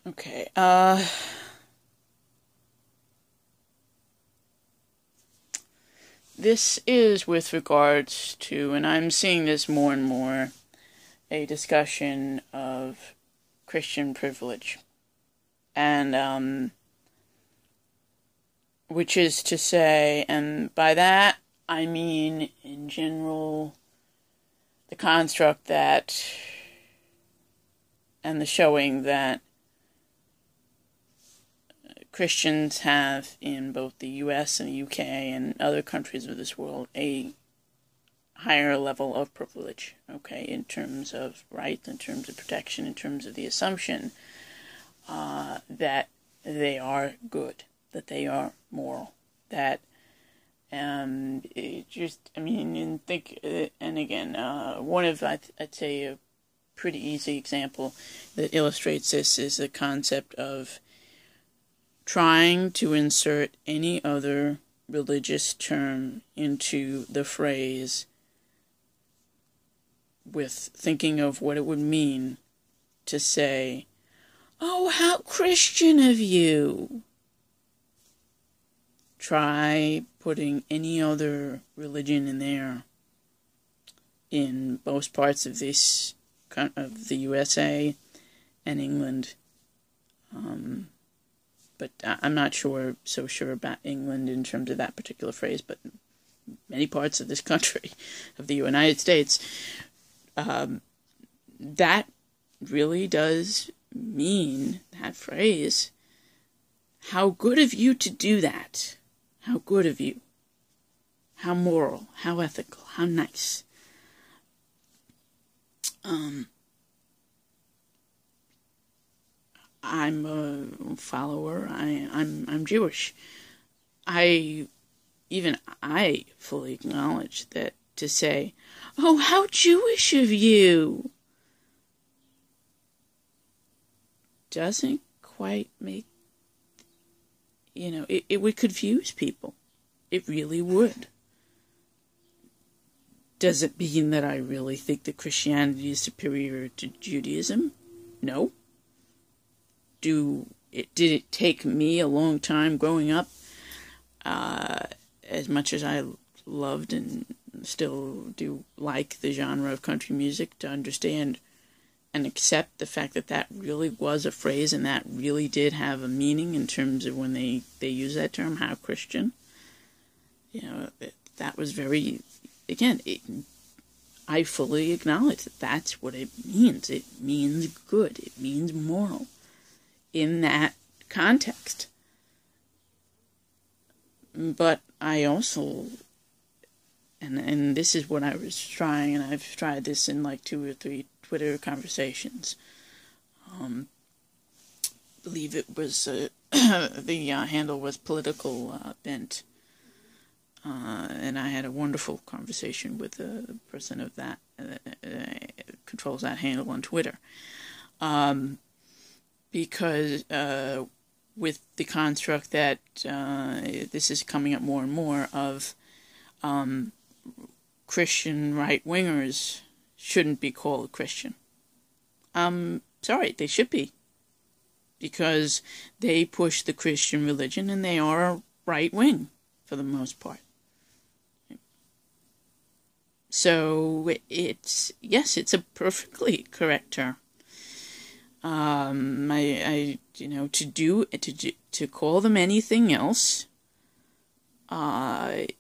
Okay, this is with regards to, and I'm seeing this more and more, a discussion of Christian privilege. And, which is to say, and by that I mean, in general, the construct that, and the showing that Christians have in both the US and the UK and other countries of this world a higher level of privilege, okay, in terms of rights, in terms of protection, in terms of the assumption that they are good, that they are moral, that it just, I mean, and think, and again, one of, I'd say, a pretty easy example that illustrates this is the concept of trying to insert any other religious term into the phrase with thinking of what it would mean to say, "Oh, how Christian of you." Try putting any other religion in there in most parts of the USA and England. But I'm not so sure about England in terms of that particular phrase, but many parts of this country, of the United States, that really does mean, that phrase, how good of you to do that. How good of you. How moral. How ethical. How nice. I'm a follower. I'm Jewish. I fully acknowledge that to say, "Oh, how Jewish of you," doesn't quite make, it would confuse people. It really would. Does it mean that I really think that Christianity is superior to Judaism? No. Did it take me a long time growing up, as much as I loved and still do like the genre of country music, to understand and accept the fact that that really was a phrase and that really did have a meaning in terms of when they use that term, how Christian? That was very, again, I fully acknowledge that that's what it means. It means good. It means moral in that context. But I also, and this is what I was trying, and I've tried this in like 2 or 3 Twitter conversations. I believe it was, the handle was Political Bent. And I had a wonderful conversation with a person of that, controls that handle on Twitter. Because with the construct that this is coming up more and more of Christian right-wingers shouldn't be called Christian. Sorry, they should be. Because they push the Christian religion and they are right-wing for the most part. So it's a perfectly correct term. To call them anything else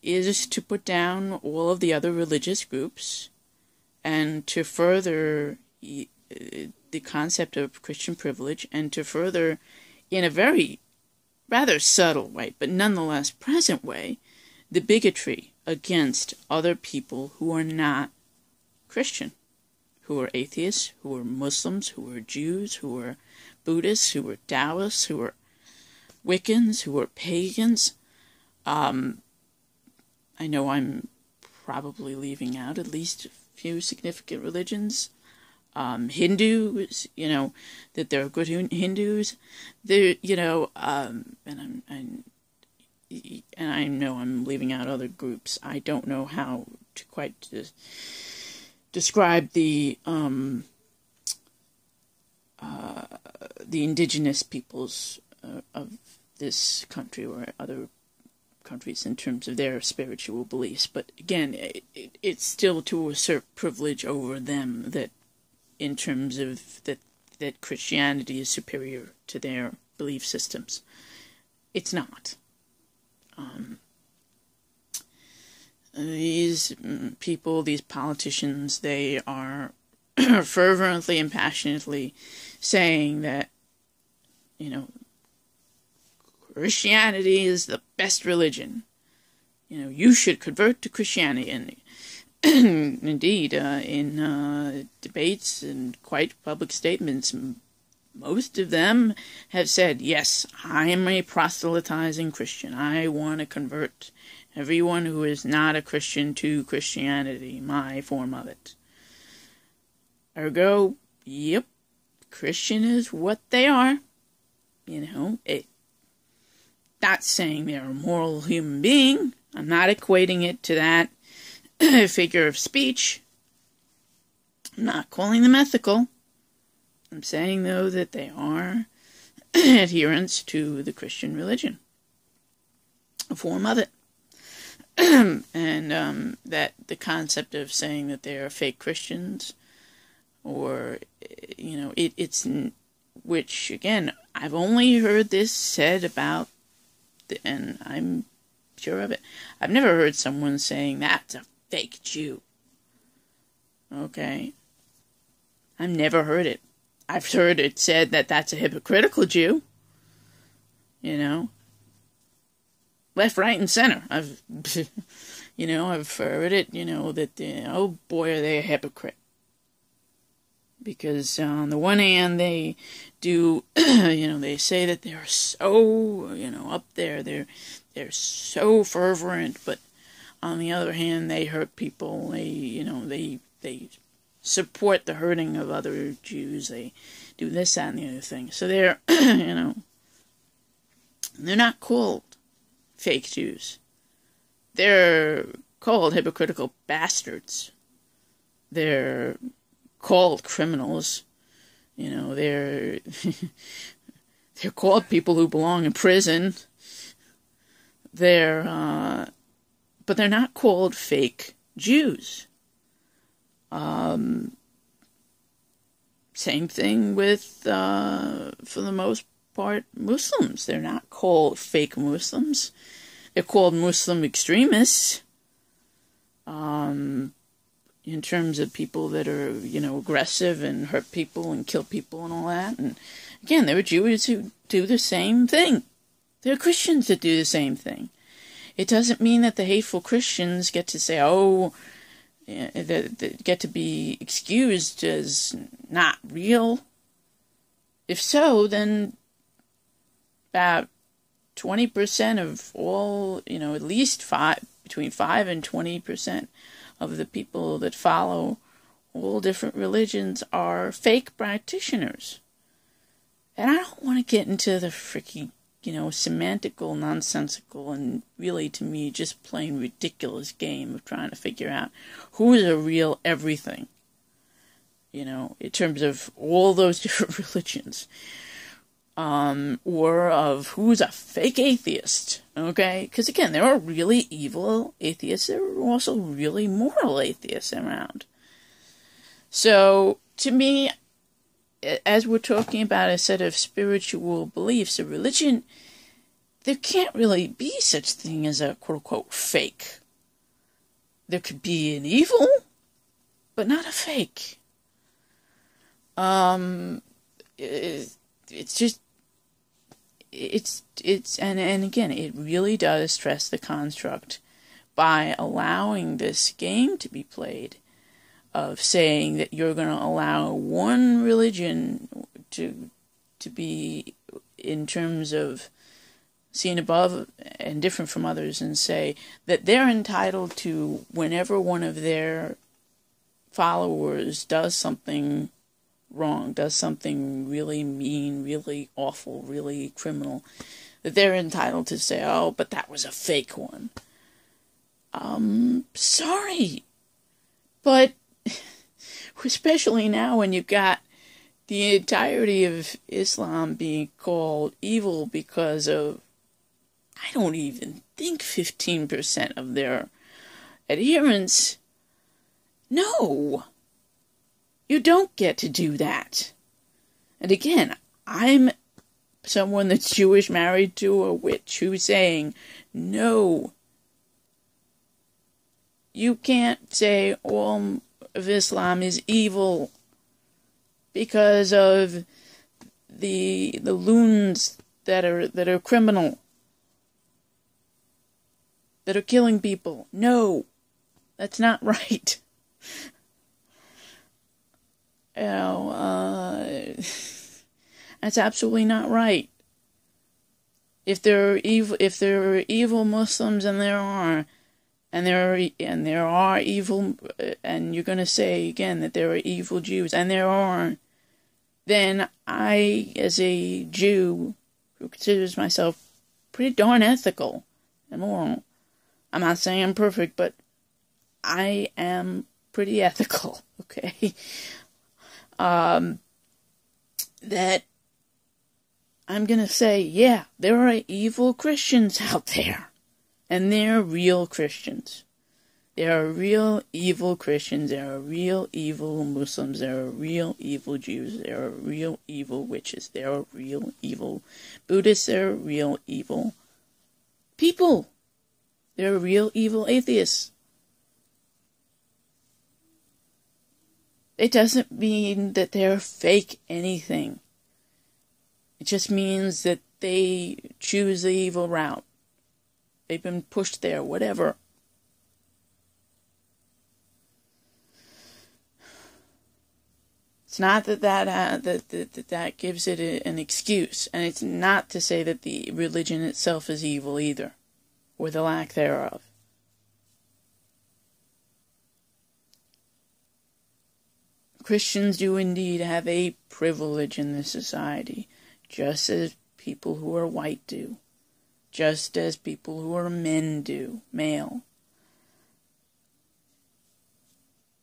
is to put down all of the other religious groups and to further the concept of Christian privilege and to further, in a very rather subtle way, but nonetheless present way, the bigotry against other people who are not Christian, who are atheists, who are Muslims, who are Jews, who are Buddhists, who are Taoists, who are Wiccans, who are pagans. I know I'm probably leaving out at least a few significant religions. Hindus, that there are good Hindus. There, and I know I'm leaving out other groups. I don't know how to quite describe the the indigenous peoples of this country or other countries in terms of their spiritual beliefs. But again, it's still to assert privilege over them, that in terms of that Christianity is superior to their belief systems. It's not. These people, these politicians, they are fervently and passionately saying that, Christianity is the best religion. You should convert to Christianity. And indeed, in debates and quite public statements, most of them have said, yes, I am a proselytizing Christian. I want to convert everyone who is not a Christian to Christianity, my form of it. Ergo, yep, Christian is what they are. Not saying they're a moral human being. I'm not equating it to that figure of speech. I'm not calling them ethical. I'm saying, though, that they are adherents to the Christian religion, a form of it. And that the concept of saying that they are fake Christians, or, it's, which, again, I've only heard this said about, and I'm sure of it, I've never heard someone saying that's a fake Jew. Okay? I've never heard it. I've heard it said that that's a hypocritical Jew. Left, right, and center. I've heard it, that, oh boy, are they a hypocrite. Because on the one hand, they do, they say that they're so, up there, they're so fervent, but on the other hand, they hurt people, they support the hurting of other Jews, they do this, that, and the other thing. So they're, they're not called fake Jews. They're called hypocritical bastards. They're called criminals. They're they're called people who belong in prison. But they're not called fake Jews. Same thing with, for the most part, Muslims. They're not called fake Muslims. They're called Muslim extremists. In terms of people that are, aggressive and hurt people and kill people and all that. And again, there are Jews who do the same thing. There are Christians that do the same thing. It doesn't mean that the hateful Christians get to say, that get to be excused as not real. If so, then about 20% of all, at least between 5 and 20% of the people that follow all different religions are fake practitioners. And I don't want to get into the freaking, semantical, nonsensical, and really, to me, just plain ridiculous game of trying to figure out who is a real everything, in terms of all those different religions. Or of who's a fake atheist, okay? Because again, there are really evil atheists. There are also really moral atheists around. So, to me, as we're talking about a set of spiritual beliefs, a religion, there can't really be such thing as a quote-unquote fake. There could be an evil, but not a fake. It's just, and again, it really does stress the construct by allowing this game to be played of saying that you're going to allow one religion to be, in terms of seen above and different from others, and say that they're entitled to, whenever one of their followers does something wrong, does something really mean, really awful, really criminal, that they're entitled to say, oh, but that was a fake one. Sorry, but especially now when you've got the entirety of Islam being called evil because of, I don't even think 15% of their adherents. No, you don't get to do that. And again, I'm someone that's Jewish married to a witch who's saying, no, you can't say all of Islam is evil because of the loons that are criminal, that are killing people. No, that's not right. You know, that's absolutely not right. If there are evil Muslims, and there are evil, and you're going to say again that there are evil Jews, and there are, then I, as a Jew who considers myself pretty darn ethical and moral, I'm not saying I'm perfect, but I am pretty ethical, okay? That I'm going to say, yeah, there are evil Christians out there. And they're real Christians. There are real evil Christians. There are real evil Muslims. There are real evil Jews. There are real evil witches. There are real evil Buddhists. There are real evil people. There are real evil atheists. It doesn't mean that they're fake anything. It just means that they choose the evil route. They've been pushed there, whatever. It's not that gives it an excuse, and it's not to say that the religion itself is evil either, or the lack thereof. Christians do indeed have a privilege in this society, just as people who are white do. Just as people who are men do, male.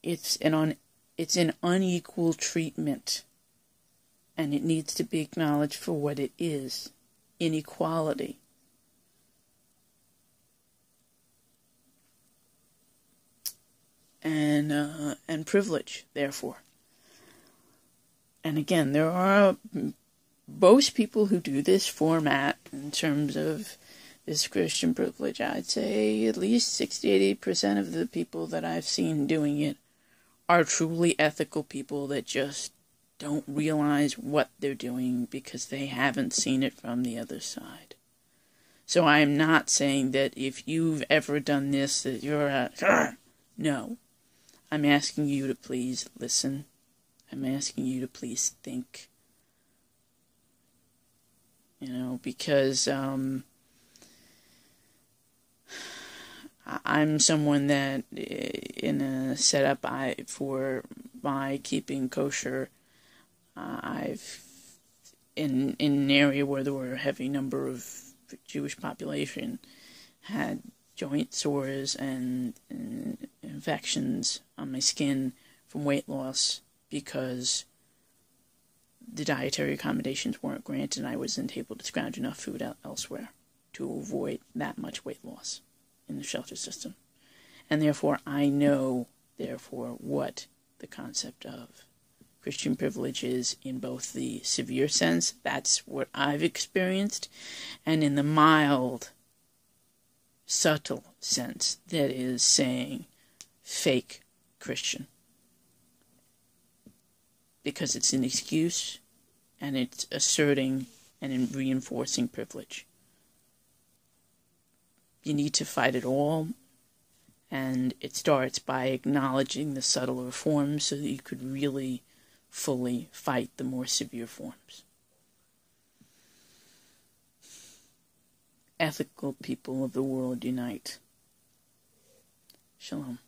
It's an unequal treatment, and it needs to be acknowledged for what it is, inequality. And privilege, therefore. And again, there are most people who do this format in terms of this Christian privilege. I'd say at least 60-80% of the people that I've seen doing it are truly ethical people that just don't realize what they're doing because they haven't seen it from the other side. So I'm not saying that if you've ever done this that you're a... No. I'm asking you to please listen. I'm asking you to please think. You know, because I'm someone that in a setup for my keeping kosher, I've in an area where there were a heavy number of Jewish population, had joint sores and infections on my skin from weight loss because the dietary accommodations weren't granted and I wasn't able to scrounge enough food out elsewhere to avoid that much weight loss in the shelter system. And therefore, I know, what the concept of Christian privilege is in both the severe sense, that's what I've experienced, and in the mild, subtle sense, that is saying fake Christian. Because it's an excuse, and it's asserting and reinforcing privilege. You need to fight it all, and it starts by acknowledging the subtler forms so that you could really fully fight the more severe forms. Ethical people of the world unite. Shalom.